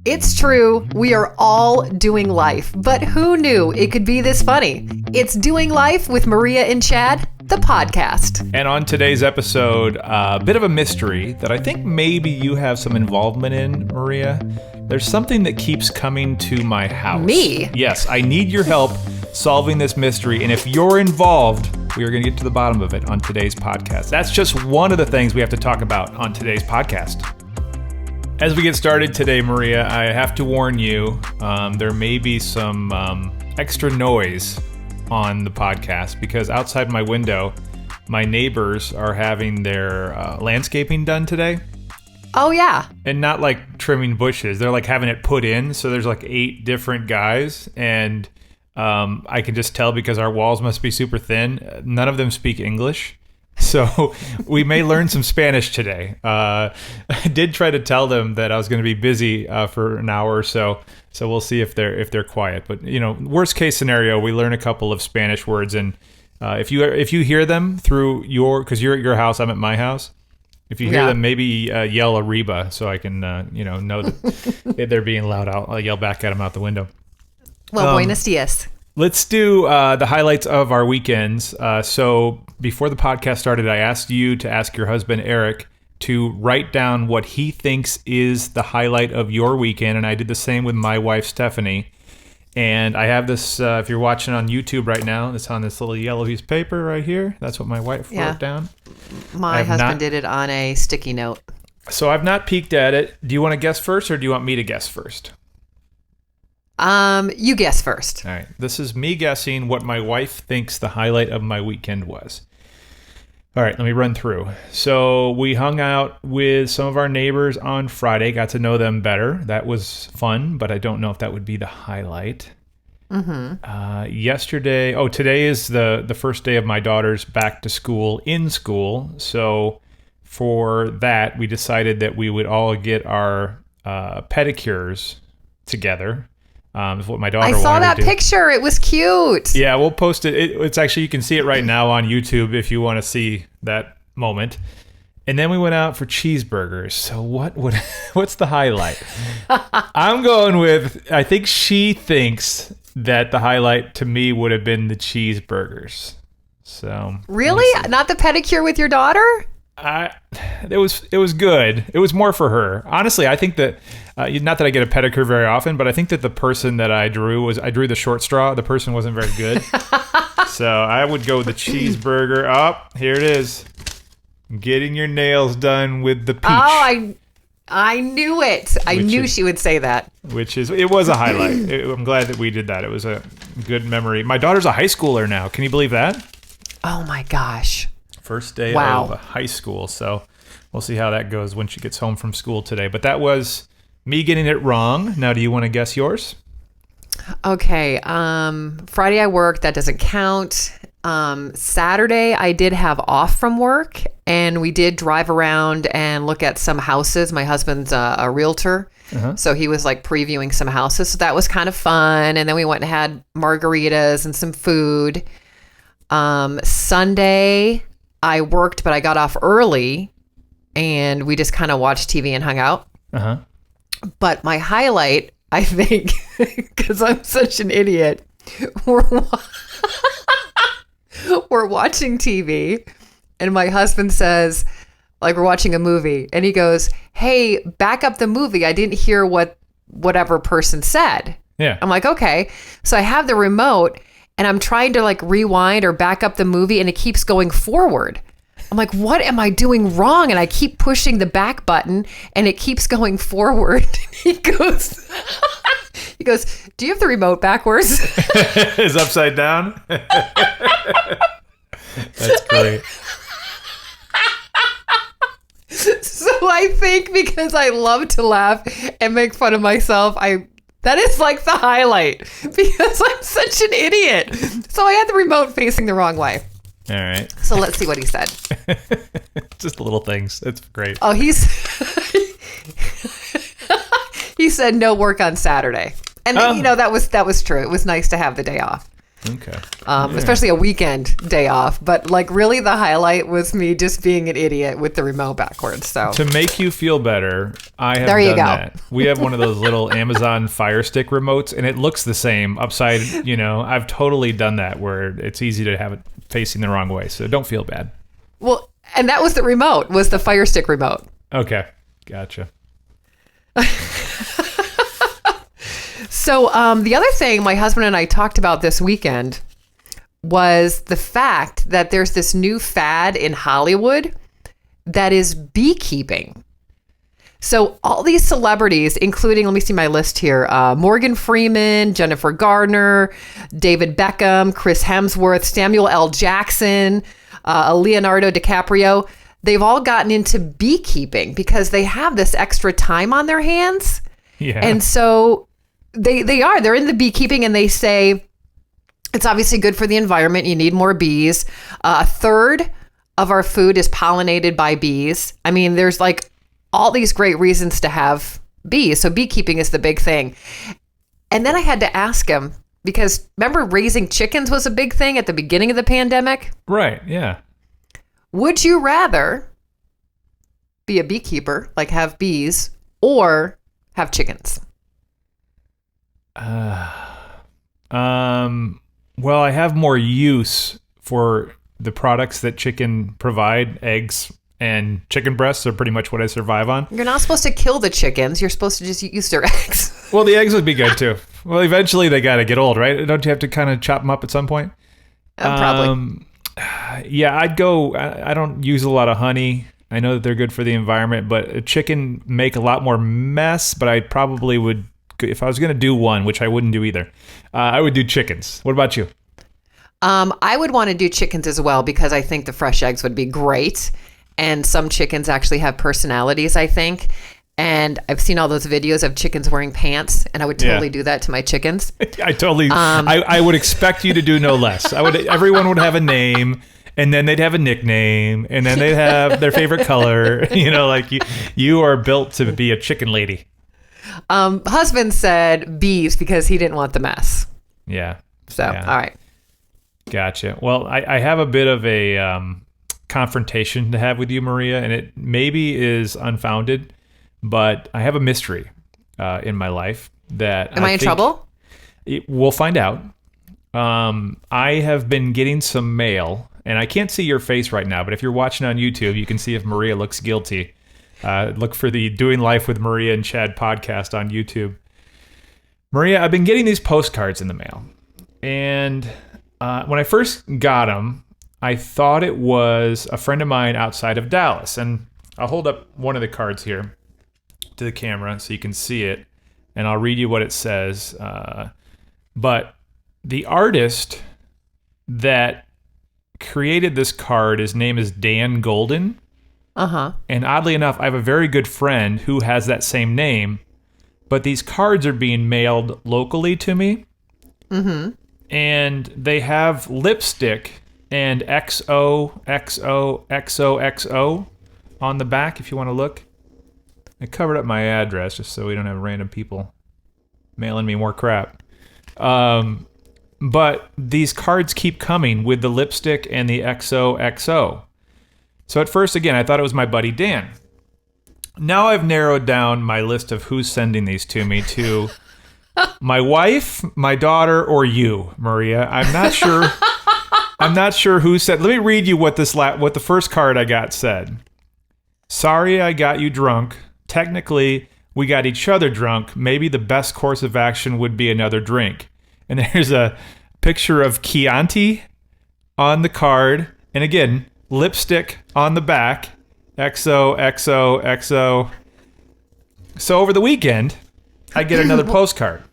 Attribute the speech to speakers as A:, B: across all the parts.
A: It's true, we are all doing life, but who knew it could be this funny? It's Doing Life with Maria and Chad, the podcast.
B: And on today's episode, a bit of a mystery that I think maybe you have some involvement in, Maria. There's something that keeps coming to my house.
A: Me?
B: Yes, I need your help solving this mystery, and if you're involved, we are going to get to the bottom of it on today's podcast. That's just one of the things we have to talk about on today's podcast. As we get started today, Maria, I have to warn you, there may be some extra noise on the podcast because outside my window, my neighbors are having their landscaping done today.
A: Oh, yeah.
B: And not like trimming bushes. They're like having it put in. So there's like 8 different guys. And I can just tell because our walls must be super thin. None of them speak English. So we may learn some Spanish today. I did try to tell them that I was going to be busy for an hour or so. So we'll see if they're quiet. But you know, worst case scenario, we learn a couple of Spanish words, and if you hear them through because you're at your house, I'm at my house. If you hear them, maybe yell Arriba so I can know that they're being loud. I'll yell back at them out the window.
A: Well, buenos dias.
B: Let's do the highlights of our weekends. So before the podcast started, I asked you to ask your husband, Eric, to write down what he thinks is the highlight of your weekend. And I did the same with my wife, Stephanie. And I have this, if you're watching on YouTube right now, it's on this little yellow piece of paper right here. That's what my wife wrote down.
A: My husband did it on a sticky note.
B: So I've not peeked at it. Do you want to guess first or do you want me to guess first?
A: You guess first.
B: All right. This is me guessing what my wife thinks the highlight of my weekend was. All right, let me run through. So we hung out with some of our neighbors on Friday, got to know them better. That was fun, but I don't know if that would be the highlight. Mm-hmm. Today is the first day of my daughter's back to school in school. So for that, we decided that we would all get our pedicures together. Is what my daughter wanted to do.
A: I saw that picture. It was cute.
B: Yeah, we'll post it. It's actually, you can see it right now on YouTube if you want to see that moment. And then we went out for cheeseburgers. So what's the highlight? I'm going with, I think she thinks that the highlight to me would have been the cheeseburgers. So
A: really? Not the pedicure with your daughter?
B: It was good. It was more for her. Honestly, I think that not that I get a pedicure very often, but I think that the person that I drew the short straw. The person wasn't very good. So I would go with the cheeseburger. Here it is. Getting your nails done with the peach.
A: Oh, I knew it. I knew she would say that.
B: It was a highlight. I'm glad that we did that. It was a good memory. My daughter's a high schooler now. Can you believe that?
A: Oh my gosh.
B: First day of high school, so we'll see how that goes when she gets home from school today. But that was me getting it wrong. Now, do you want to guess yours?
A: Okay. Friday I worked. That doesn't count. Saturday I did have off from work, and we did drive around and look at some houses. My husband's a realtor, so he was like previewing some houses. So that was kind of fun. And then we went and had margaritas and some food. Sunday I worked, but I got off early, and we just kind of watched TV and hung out. But my highlight, I think, because I'm such an idiot, we're watching TV, and my husband says, like, we're watching a movie, and he goes, "Hey, back up the movie. I didn't hear whatever person said."
B: Yeah.
A: I'm like, okay. So I have the remote, and I'm trying to like rewind or back up the movie, and it keeps going forward. I'm like, what am I doing wrong? And I keep pushing the back button, and it keeps going forward. He goes, "Do you have the remote backwards?"
B: Is upside down? That's great.
A: So I think because I love to laugh and make fun of myself, that is like the highlight because I'm such an idiot. So I had the remote facing the wrong way.
B: All right.
A: So let's see what he said.
B: Just little things. That's great.
A: Oh, he said no work on Saturday. And that was true. It was nice to have the day off.
B: Okay.
A: Especially a weekend day off. But like really the highlight was me just being an idiot with the remote backwards. So
B: To make you feel better, I have
A: There you
B: done
A: go.
B: that. We have one of those little Amazon Fire Stick remotes, and it looks the same upside. I've totally done that where it's easy to have it facing the wrong way. So don't feel bad.
A: well, and that was the remote, was the Fire Stick remote.
B: Okay. Gotcha.
A: So the other thing my husband and I talked about this weekend was the fact that there's this new fad in Hollywood that is beekeeping. So all these celebrities, including, let me see my list here, Morgan Freeman, Jennifer Garner, David Beckham, Chris Hemsworth, Samuel L. Jackson, Leonardo DiCaprio, they've all gotten into beekeeping because they have this extra time on their hands.
B: Yeah.
A: And so they're in the beekeeping, and they say it's obviously good for the environment. You need more bees. A third of our food is pollinated by bees. I mean, there's like all these great reasons to have bees. So beekeeping is the big thing. And then I had to ask him, because remember raising chickens was a big thing at the beginning of the pandemic?
B: Right. Yeah.
A: Would you rather be a beekeeper, like have bees, or have chickens?
B: Well, I have more use for the products that chicken provide. Eggs and chicken breasts are pretty much what I survive on.
A: You're not supposed to kill the chickens. You're supposed to just use their eggs.
B: Well, the eggs would be good too. Well, eventually they got to get old, right? Don't you have to kind of chop them up at some point?
A: Probably.
B: Yeah, I'd go. I don't use a lot of honey. I know that they're good for the environment, but a chicken make a lot more mess. But I probably would, if I was going to do one, which I wouldn't do either, I would do chickens. What about you?
A: I would want to do chickens as well, because I think the fresh eggs would be great. And some chickens actually have personalities, I think. And I've seen all those videos of chickens wearing pants, and I would totally do that to my chickens.
B: I would expect you to do no less. Everyone would have a name, and then they'd have a nickname, and then they'd have their favorite color. Like you are built to be a chicken lady.
A: Husband said bees because he didn't want the mess.
B: Yeah.
A: So,
B: Yeah.
A: all right.
B: Gotcha. Well, I have a bit of a confrontation to have with you, Maria, and it maybe is unfounded, but I have a mystery in my life that
A: Am I in trouble?
B: We'll find out. I have been getting some mail, and I can't see your face right now, but if you're watching on YouTube, you can see if Maria looks guilty. Look for the Doing Life with Maria and Chad podcast on YouTube. Maria, I've been getting these postcards in the mail, and when I first got them, I thought it was a friend of mine outside of Dallas. And I'll hold up one of the cards here to the camera so you can see it, and I'll read you what it says. But the artist that created this card, his name is Dan Golden.
A: Uh-huh.
B: And oddly enough, I have a very good friend who has that same name, but these cards are being mailed locally to me. Mm-hmm. And they have lipstick and XOXOXOXO on the back, if you want to look. I covered up my address just so we don't have random people mailing me more crap. But these cards keep coming with the lipstick and the XOXO. So at first, again, I thought it was my buddy Dan. Now I've narrowed down my list of who's sending these to me to my wife, my daughter, or you, Maria. I'm not sure. I'm not sure who said. Let me read you what what the first card I got said. Sorry I got you drunk. Technically, we got each other drunk. Maybe the best course of action would be another drink. And there's a picture of Chianti on the card. And again, lipstick on the back. XOXOXO. So over the weekend, I get another postcard.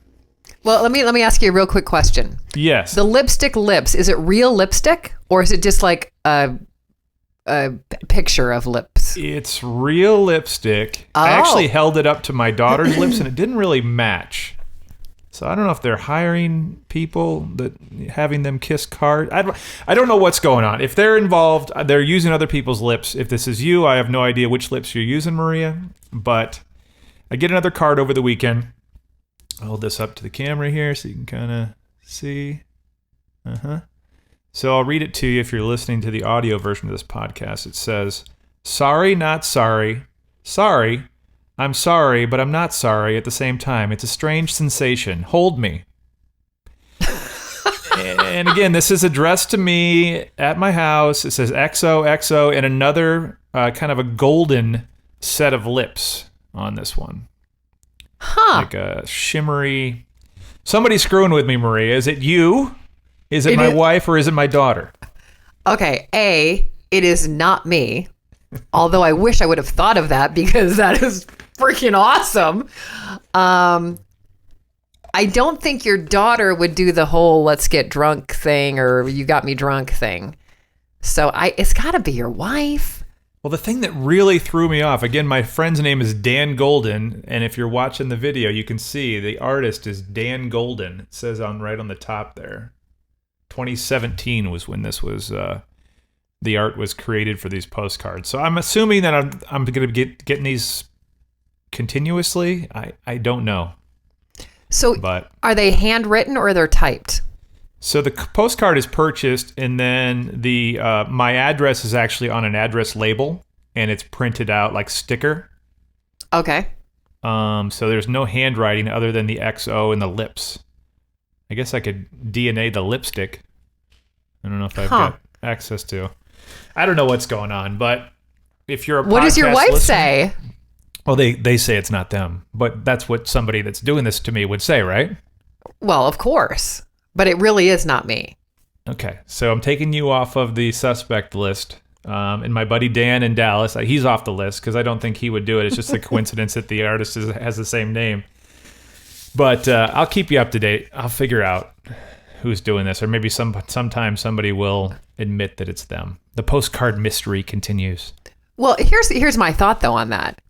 A: Well, let me ask you a real quick question.
B: Yes.
A: The lipstick lips, is it real lipstick, or is it just like a picture of lips?
B: It's real lipstick.
A: Oh.
B: I actually held it up to my daughter's lips, and it didn't really match. So I don't know if they're hiring people, that having them kiss cards. I don't know what's going on. If they're involved, they're using other people's lips. If this is you, I have no idea which lips you're using, Maria. But I get another card over the weekend. I'll hold this up to the camera here so you can kind of see. So I'll read it to you if you're listening to the audio version of this podcast. It says, "Sorry, not sorry. Sorry. I'm sorry, but I'm not sorry at the same time. It's a strange sensation. Hold me." And again, this is addressed to me at my house. It says XOXO and another kind of a golden set of lips on this one.
A: Huh.
B: Like a shimmery... Somebody's screwing with me, Maria. Is it you? Is it my wife or is it my daughter?
A: Okay, it is not me. Although I wish I would have thought of that because that is freaking awesome. I don't think your daughter would do the whole let's get drunk thing or you got me drunk thing. So it's got to be your wife.
B: Well, the thing that really threw me off, again, my friend's name is Dan Golden, and if you're watching the video, you can see the artist is Dan Golden. It says right on the top there. 2017 was when this was, the art was created for these postcards. So I'm assuming that I'm going to be getting these continuously. I don't know.
A: But are they handwritten or they're typed?
B: So the postcard is purchased, and then the my address is actually on an address label, and it's printed out like sticker.
A: Okay.
B: So there's no handwriting other than the XO and the lips. I guess I could DNA the lipstick. I don't know if I've got access to. I don't know what's going on, but if you're a
A: what does your wife
B: listener,
A: say?
B: Well, they say it's not them, but that's what somebody that's doing this to me would say, right?
A: Well, of course, but it really is not me.
B: Okay, so I'm taking you off of the suspect list, and my buddy Dan in Dallas, he's off the list because I don't think he would do it. It's just a coincidence that the artist has the same name. But I'll keep you up to date. I'll figure out who's doing this, or maybe sometime somebody will admit that it's them. The postcard mystery continues.
A: Well, here's my thought though on that.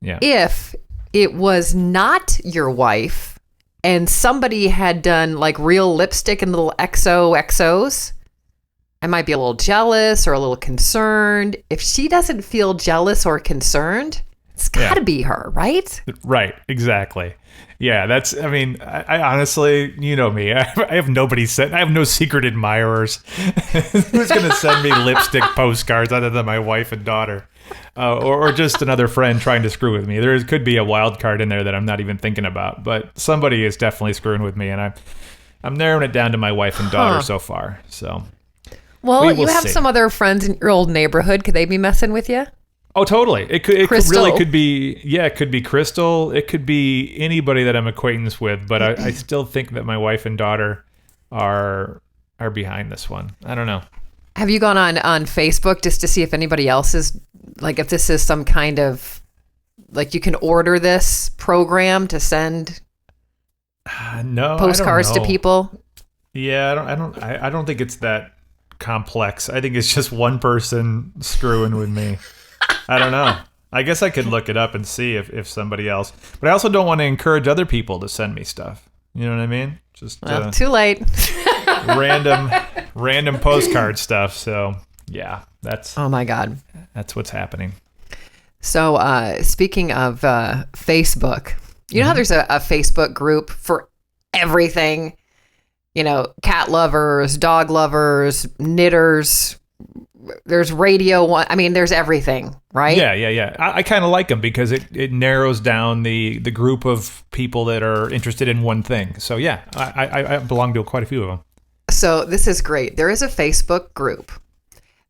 B: Yeah.
A: If it was not your wife and somebody had done like real lipstick and little XOXOs, I might be a little jealous or a little concerned. If she doesn't feel jealous or concerned, it's got to be her, right?
B: Right, exactly. Yeah, I honestly, you know me, I have I have no secret admirers. Who's going to send me lipstick postcards other than my wife and daughter? Or just another friend trying to screw with me. There could be a wild card in there that I'm not even thinking about, but somebody is definitely screwing with me, and I'm narrowing it down to my wife and daughter so far. So,
A: well, you have some other friends in your old neighborhood. Could they be messing with you?
B: Oh, totally. It could be, it could be Crystal. It could be anybody that I'm acquaintance with, but I still think that my wife and daughter are behind this one. I don't know.
A: Have you gone on Facebook just to see if anybody else is, like, if this is some kind of, like, you can order this program to send postcards to people?
B: Yeah, I don't think it's that complex. I think it's just one person screwing with me. I don't know. I guess I could look it up and see if somebody else. But I also don't want to encourage other people to send me stuff. You know what I mean? Just
A: too late.
B: random postcard stuff. So yeah,
A: oh my God,
B: that's what's happening.
A: So speaking of Facebook, you know how there's a Facebook group for everything. You know, cat lovers, dog lovers, knitters. There's radio one. I mean, there's everything, right?
B: Yeah. I kind of like them because it narrows down the group of people that are interested in one thing. So yeah, I belong to quite a few of them.
A: So this is great. There is a Facebook group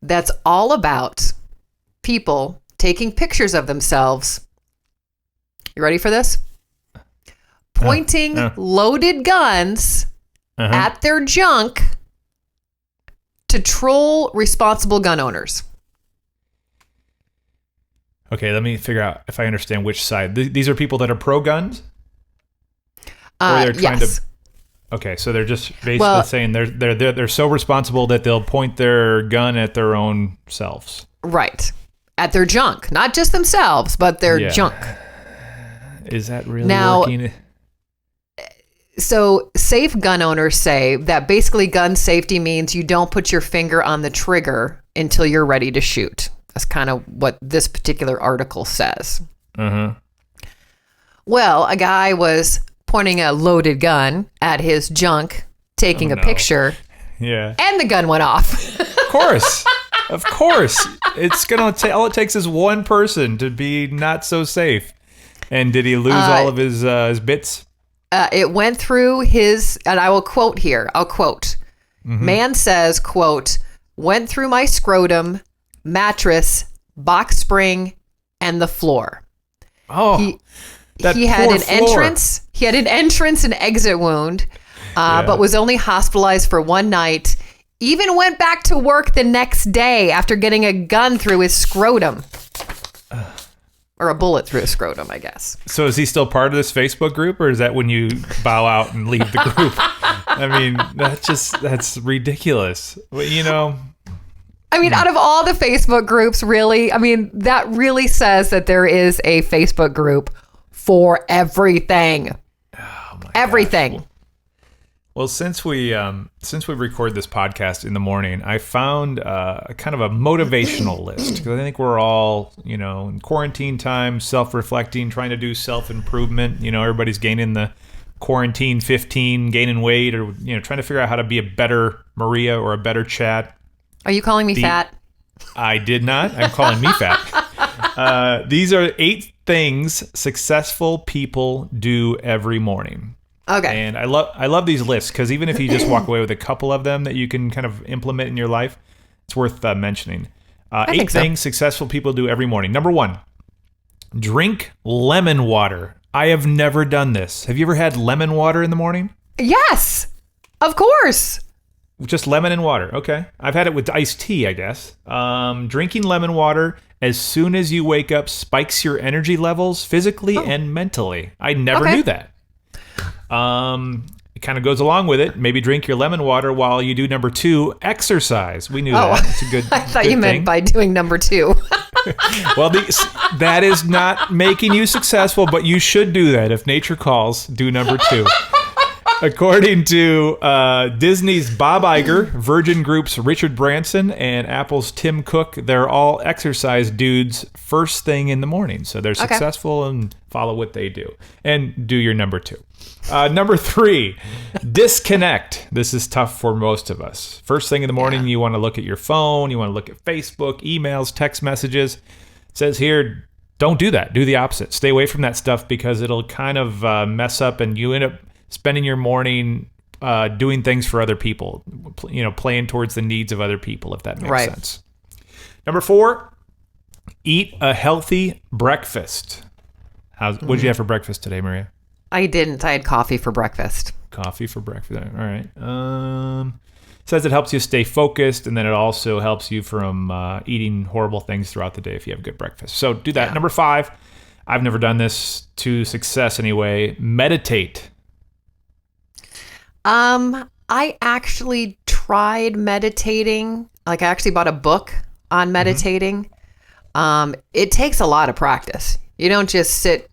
A: that's all about people taking pictures of themselves. You ready for this? Pointing loaded guns at their junk to troll responsible gun owners.
B: Okay, let me figure out if I understand which side. These are people that are pro guns? Or they're trying to. Okay, so they're just basically saying they're so responsible that they'll point their gun at their own selves.
A: Right. At their junk. Not just themselves, but their junk.
B: Is that really working?
A: So safe gun owners say that basically gun safety means you don't put your finger on the trigger until you're ready to shoot. That's kind of what this particular article says. Well, a guy was pointing a loaded gun at his junk, taking a picture.
B: Yeah.
A: And the gun went off.
B: Of course. Of course. It's going to all it takes is one person to be not so safe. And did he lose all of his bits?
A: It went through his, and I will quote here. I'll quote. Man says, quote, went through my scrotum, mattress, box spring, and the floor.
B: Oh,
A: he had an entrance. He had an entrance and exit wound, but was only hospitalized for one night. Even went back to work the next day after getting a gun through his scrotum. Or a bullet through his scrotum, I guess.
B: So is he still part of this Facebook group, or is that when you bow out and leave the group? I mean, that's ridiculous. You know.
A: I mean, out of all the Facebook groups, really, I mean, that really says that there is a Facebook group for everything.
B: Oh my
A: everything.
B: Gosh. Well, since we record this podcast in the morning, I found a kind of a motivational list, because I think we're all, in quarantine time, self-reflecting, trying to do self-improvement. Everybody's gaining the quarantine 15, gaining weight, or trying to figure out how to be a better Maria or a better Chad.
A: Are you calling me fat?
B: I did not. I'm calling me fat. These are 8 things successful people do every morning.
A: Okay.
B: And I love these lists, because even if you just walk away with a couple of them that you can kind of implement in your life, it's worth mentioning. 8 things successful people do every morning. Number 1, drink lemon water. I have never done this. Have you ever had lemon water in the morning?
A: Yes, of course.
B: Just lemon and water. Okay. I've had it with iced tea, I guess. Drinking lemon water as soon as you wake up spikes your energy levels physically and mentally. I never knew that. It kind of goes along with it. Maybe drink your lemon water while you do number 2, exercise. We knew that. It's a good
A: I thought
B: good
A: you meant
B: thing.
A: by doing number 2.
B: Well, that is not making you successful, but you should do that. If nature calls, do number 2. According to Disney's Bob Iger, Virgin Group's Richard Branson, and Apple's Tim Cook, they're all exercise dudes first thing in the morning. So they're successful and follow what they do. And do your number 2. Number 3, disconnect. This is tough for most of us. First thing in the morning, you want to look at your phone. You want to look at Facebook, emails, text messages. It says here, don't do that. Do the opposite. Stay away from that stuff, because it'll kind of mess up, and you end up spending your morning doing things for other people, playing towards the needs of other people, if that makes sense. Number 4, eat a healthy breakfast. What did you have for breakfast today, Maria?
A: I didn't. I had coffee for breakfast.
B: Coffee for breakfast. All right. Says it helps you stay focused, and then it also helps you from eating horrible things throughout the day if you have good breakfast. So do that. Yeah. Number 5, I've never done this to success anyway. Meditate.
A: I actually tried meditating. Like, I actually bought a book on meditating. It takes a lot of practice. You don't just sit,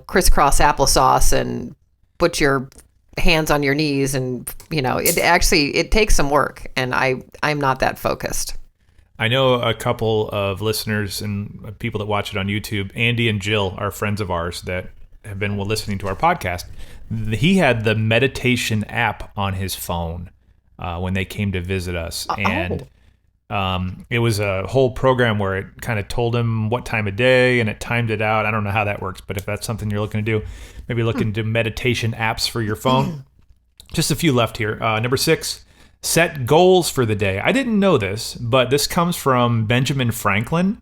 A: crisscross applesauce and put your hands on your knees, and it takes some work, and I'm not that focused.
B: I know a couple of listeners and people that watch it on YouTube. Andy and Jill are friends of ours that have been listening to our podcast. He had the meditation app on his phone when they came to visit us. And it was a whole program where it kind of told him what time of day, and it timed it out. I don't know how that works, but if that's something you're looking to do, maybe look into meditation apps for your phone. Just a few left here. Number 6, set goals for the day. I didn't know this, but this comes from Benjamin Franklin.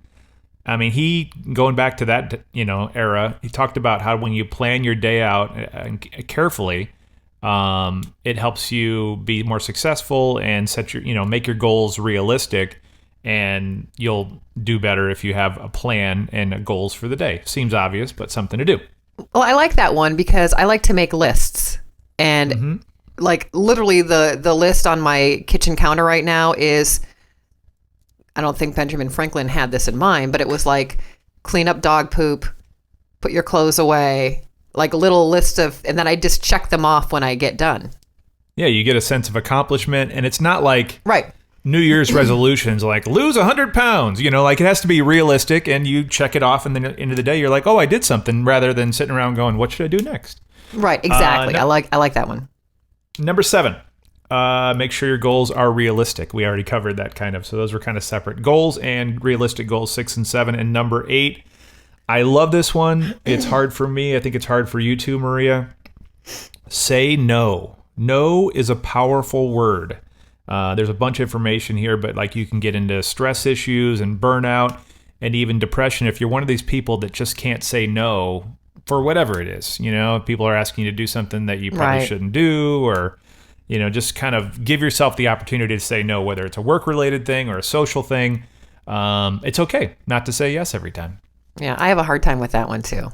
B: I mean, going back to that, era, he talked about how when you plan your day out carefully, it helps you be more successful and make your goals realistic, and you'll do better if you have a plan and goals for the day. Seems obvious, but something to do.
A: Well, I like that one because I like to make lists, and like literally the list on my kitchen counter right now is, I don't think Benjamin Franklin had this in mind, but it was like, clean up dog poop, put your clothes away, like a little list of, and then I just check them off when I get done.
B: Yeah, you get a sense of accomplishment, and it's not like New Year's resolutions like lose 100 pounds. Like it has to be realistic, and you check it off, and then at the end of the day, you're like, oh, I did something, rather than sitting around going, what should I do next?
A: Right, exactly. I like that one.
B: Number 7, make sure your goals are realistic. We already covered that kind of. So those were kind of separate. Goals and realistic goals, 6 and 7. And number 8, I love this one. It's hard for me. I think it's hard for you too, Maria. Say no. No is a powerful word. There's a bunch of information here, but like you can get into stress issues and burnout and even depression if you're one of these people that just can't say no for whatever it is. You know, people are asking you to do something that you probably shouldn't do, or, you know, just kind of give yourself the opportunity to say no, whether it's a work-related thing or a social thing. It's okay not to say yes every time.
A: Yeah, I have a hard time with that one too.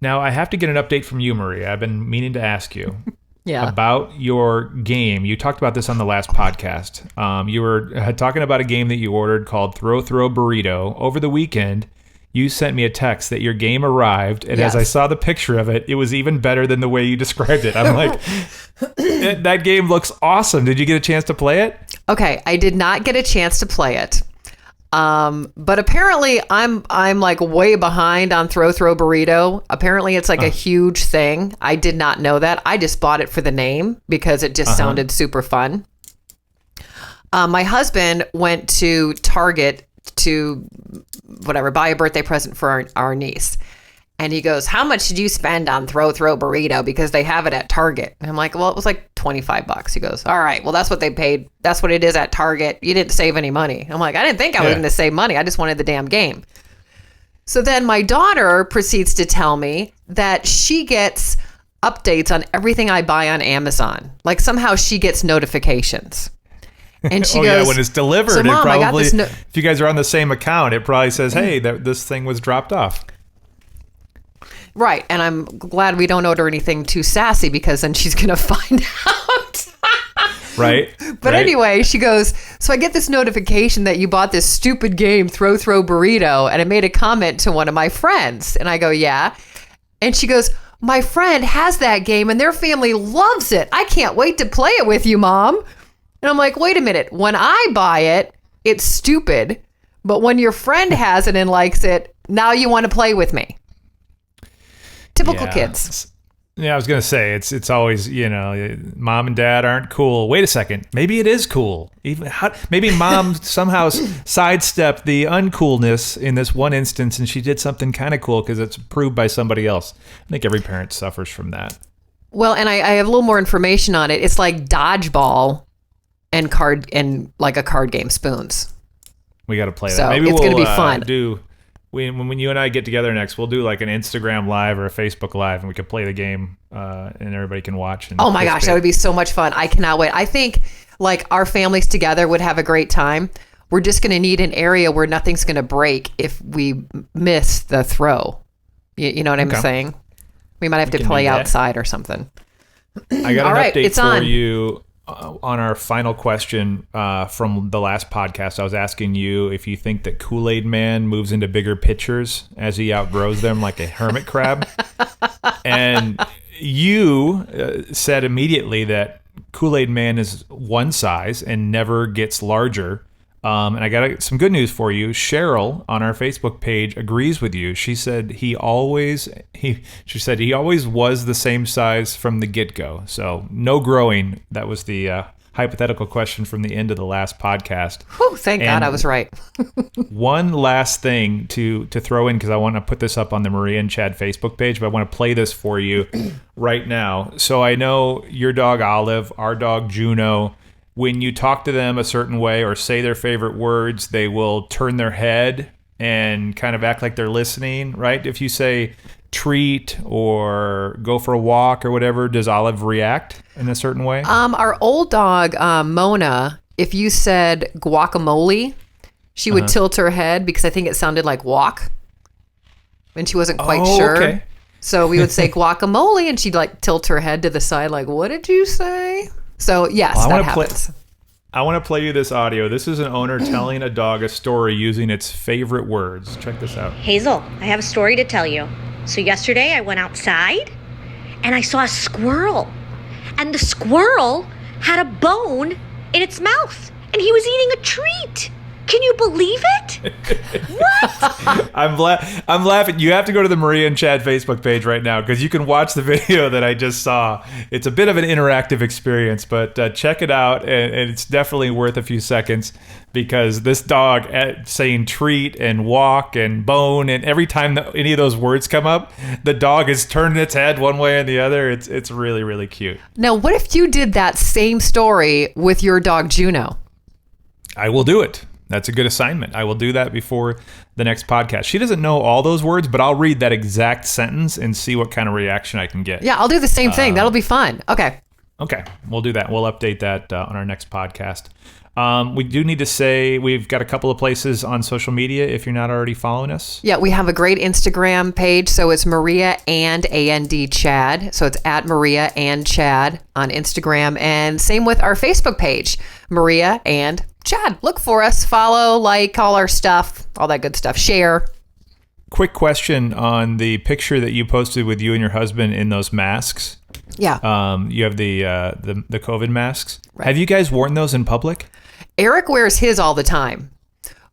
B: Now, I have to get an update from you, Maria. I've been meaning to ask you about your game. You talked about this on the last podcast. You were talking about a game that you ordered called Throw Burrito. Over the weekend, you sent me a text that your game arrived, and as I saw the picture of it, it was even better than the way you described it. I'm like, that game looks awesome. Did you get a chance to play it?
A: Okay, I did not get a chance to play it. But apparently I'm like way behind on Throw Burrito. Apparently it's like a huge thing. I did not know that. I just bought it for the name because it just sounded super fun. My husband went to Target to buy a birthday present for our niece. And he goes, "How much did you spend on Throw Burrito? Because they have it at Target." And I'm like, "Well, it was like $25." He goes, "All right, well, that's what they paid. That's what it is at Target. You didn't save any money." I'm like, "I didn't think I was going to save money. I just wanted the damn game." So then my daughter proceeds to tell me that she gets updates on everything I buy on Amazon. Like somehow she gets notifications. And she goes,
B: when it's delivered,
A: "So, Mom,
B: it probably,
A: I got this
B: if you guys are on the same account, it probably says, hey, this thing was dropped off.
A: Right. And I'm glad we don't order anything too sassy because then she's going to find out.
B: Right.
A: But anyway, she goes, "So I get this notification that you bought this stupid game, Throw Burrito, and I made a comment to one of my friends." And I go, "Yeah." And she goes, "My friend has that game and their family loves it. I can't wait to play it with you, Mom." And I'm like, "Wait a minute. When I buy it, it's stupid. But when your friend has it and likes it, now you want to play with me." Typical kids.
B: Yeah, I was going to say, it's always, mom and dad aren't cool. Wait a second. Maybe it is cool. Maybe mom somehow sidestepped the uncoolness in this one instance and she did something kind of cool because it's approved by somebody else. I think every parent suffers from that.
A: Well, and I have a little more information on it. It's like dodgeball and like a card game, Spoons.
B: We got to play that.
A: So
B: maybe
A: it's going to be fun.
B: When you and I get together next, we'll do like an Instagram live or a Facebook live, and we can play the game, and everybody can watch. And
A: oh my gosh, that would be so much fun! I cannot wait. I think like our families together would have a great time. We're just going to need an area where nothing's going to break if we miss the throw. You know what I'm saying? We might have to play outside or something.
B: I got an update for you. On our final question from the last podcast, I was asking you if you think that Kool-Aid Man moves into bigger pitchers as he outgrows them like a hermit crab. And you said immediately that Kool-Aid Man is one size and never gets larger. And I got some good news for you. Cheryl on our Facebook page agrees with you. She said he always was the same size from the get-go. So no growing. That was the hypothetical question from the end of the last podcast.
A: Oh, thank God I was right.
B: One last thing to throw in, because I want to put this up on the Maria and Chad Facebook page, but I want to play this for you right now. So I know your dog Olive, our dog Juno, when you talk to them a certain way or say their favorite words, they will turn their head and kind of act like they're listening, right? If you say treat or go for a walk or whatever, does Olive react in a certain way?
A: Our old dog, Mona, if you said guacamole, she would tilt her head because I think it sounded like walk. And she wasn't quite sure. Okay. So we would say guacamole and she'd like tilt her head to the side like, "What did you say?" So, yes, that happens.
B: I want to play you this audio. This is an owner telling a dog a story using its favorite words. Check this out.
C: "Hazel, I have a story to tell you. So yesterday I went outside and I saw a squirrel. And the squirrel had a bone in its mouth. And he was eating a treat. Can you believe it?
B: I'm laughing. You have to go to the Maria and Chad Facebook page right now because you can watch the video that I just saw. It's a bit of an interactive experience, but check it out, and it's definitely worth a few seconds because this dog saying treat and walk and bone, and every time any of those words come up, the dog is turning its head one way or the other. It's really, really cute.
A: Now, what if you did that same story with your dog Juno?
B: I will do it. That's a good assignment. I will do that before the next podcast. She doesn't know all those words, but I'll read that exact sentence and see what kind of reaction I can get.
A: Yeah, I'll do the same thing. That'll be fun. Okay,
B: we'll do that. We'll update that on our next podcast. We do need to say we've got a couple of places on social media if you're not already following us.
A: Yeah, we have a great Instagram page. So it's Maria and AND Chad. So it's at Maria and Chad on Instagram. And same with our Facebook page, Maria and Chad. Look for us, follow, like, all our stuff, all that good stuff. Share.
B: Quick question on the picture that you posted with you and your husband in those masks.
A: Yeah.
B: You have the COVID masks.
A: Right.
B: Have you guys worn those in public?
A: Eric wears his all the time.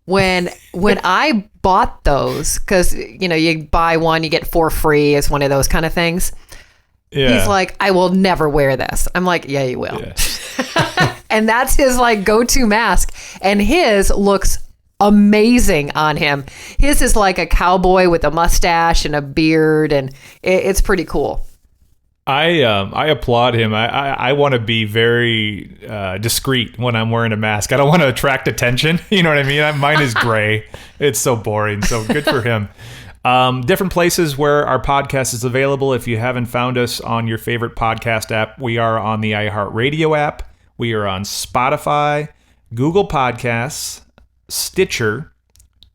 A: When I bought those, because, you know, you buy one, you get 4 free. It's one of those kind of things.
B: Yeah.
A: He's like, I will never wear this. I'm like, yeah, you will.
B: Yeah.
A: And that's his like go-to mask. And his looks amazing on him. His is like a cowboy with a mustache and a beard, and it's pretty cool.
B: I applaud him. I want to be very discreet when I'm wearing a mask. I don't want to attract attention. You know what I mean? Mine is gray. It's so boring. So good for him. Different places where our podcast is available. If you haven't found us on your favorite podcast app, we are on the iHeartRadio app. We are on Spotify, Google Podcasts, Stitcher,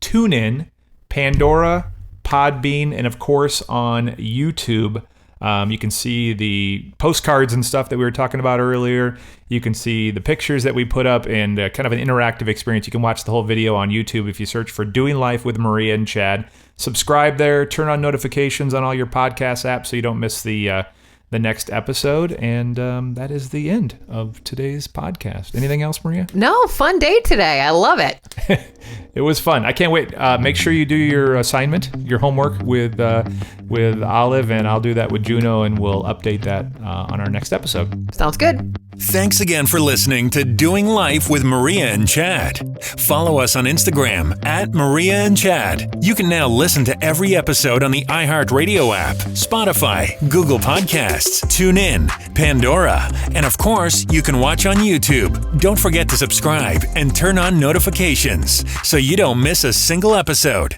B: TuneIn, Pandora, Podbean, and of course on YouTube. You can see the postcards and stuff that we were talking about earlier. You can see the pictures that we put up and kind of an interactive experience. You can watch the whole video on YouTube if you search for Doing Life with Maria and Chad. Subscribe there. Turn on notifications on all your podcast apps so you don't miss the next episode. And that is the end of today's podcast. Anything else, Maria?
A: No, fun day today. I love it.
B: It was fun. I can't wait. Make sure you do your assignment, your homework with Olive, and I'll do that with Juno, and we'll update that on our next episode.
A: Sounds good.
D: Thanks again for listening to Doing Life with Maria and Chad. Follow us on Instagram at Maria and Chad. You can now listen to every episode on the iHeartRadio app, Spotify, Google Podcasts, TuneIn, Pandora, and of course, you can watch on YouTube. Don't forget to subscribe and turn on notifications so you don't miss a single episode.